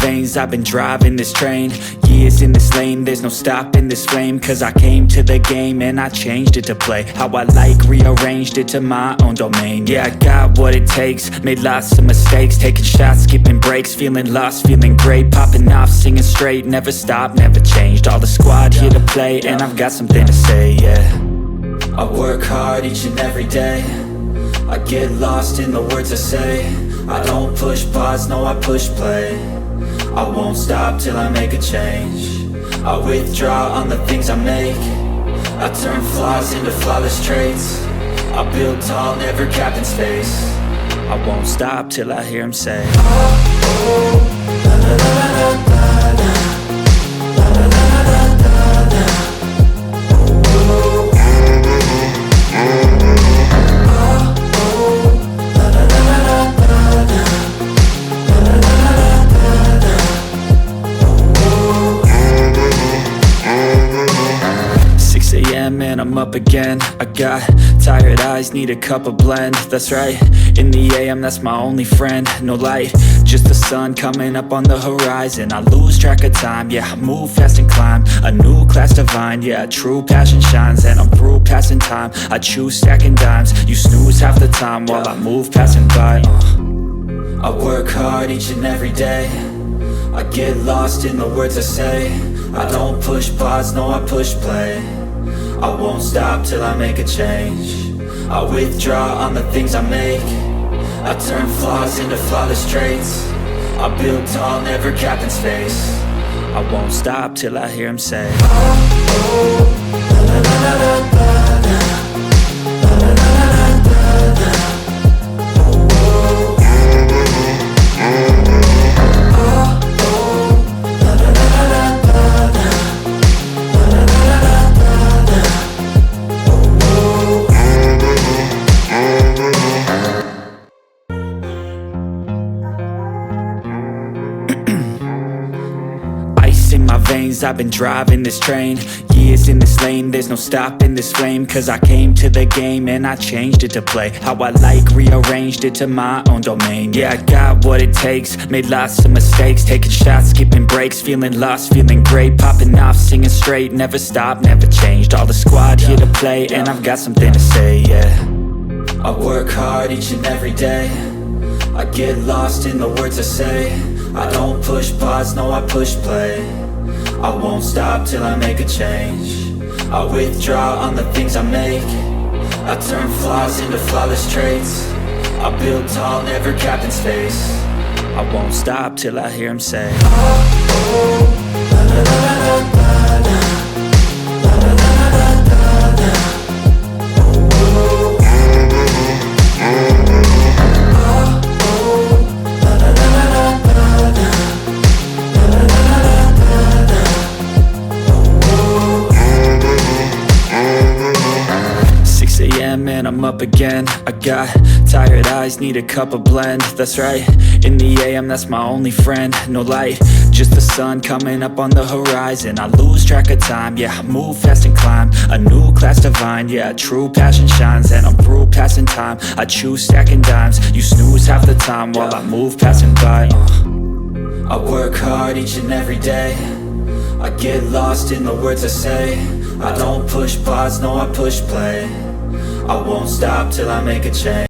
veins, I've been driving this train. Years in this lane, there's no stopping this flame. Cause I came to the game and I changed it to play how I like, rearranged it to my own domain. Yeah, I got what it takes, made lots of mistakes, taking shots, skipping breaks, feeling lost, feeling great, popping off, singing straight, never stopped, never changed. All the squad here to play, and I've got something to say, yeah. I work hard each and every day, I get lost in the words I say. I don't push pause, no I push play. I won't stop till I make a change. I withdraw on the things I make. I turn flaws into flawless traits. I build tall, never capped in space. I won't stop till I hear him say, oh, oh, la, la, la, la, la, la. And I'm up again. I got tired eyes, need a cup of blend. That's right, in the AM, that's my only friend. No light, just the sun coming up on the horizon. I lose track of time, yeah, I move fast and climb a new class divine, yeah, true passion shines. And I'm through passing time, I choose stacking dimes. You snooze half the time while I move passing by. I work hard each and every day, I get lost in the words I say. I don't push pause, no I push play. I won't stop till I make a change. I withdraw on the things I make. I turn flaws into flawless traits. I build tall, never capped in space. I won't stop till I hear him say, oh, oh, la, la, la, la, la, la. In my veins, I've been driving this train. Years in this lane, there's no stopping this flame. Cause I came to the game and I changed it to play how I like, rearranged it to my own domain. Yeah, I got what it takes, made lots of mistakes, taking shots, skipping breaks, feeling lost, feeling great, popping off, singing straight, never stopped, never changed. All the squad here to play, and I've got something to say, yeah. I work hard each and every day, I get lost in the words I say. I don't push pause, no I push play. I won't stop till I make a change. I withdraw on the things I make. I turn flaws into flawless traits. I build tall, never capped in space. I won't stop till I hear him say, oh, oh, la, la, la, la, la, la. And I'm up again. I got tired eyes, need a cup of blend. That's right, in the AM, that's my only friend. No light, just the sun coming up on the horizon. I lose track of time, yeah, I move fast and climb a new class divine, yeah, true passion shines. And I'm through passing time, I choose stacking dimes. You snooze half the time while I move passing by. I work hard each and every day, I get lost in the words I say. I don't push pause, no I push play. I won't stop till I make a change.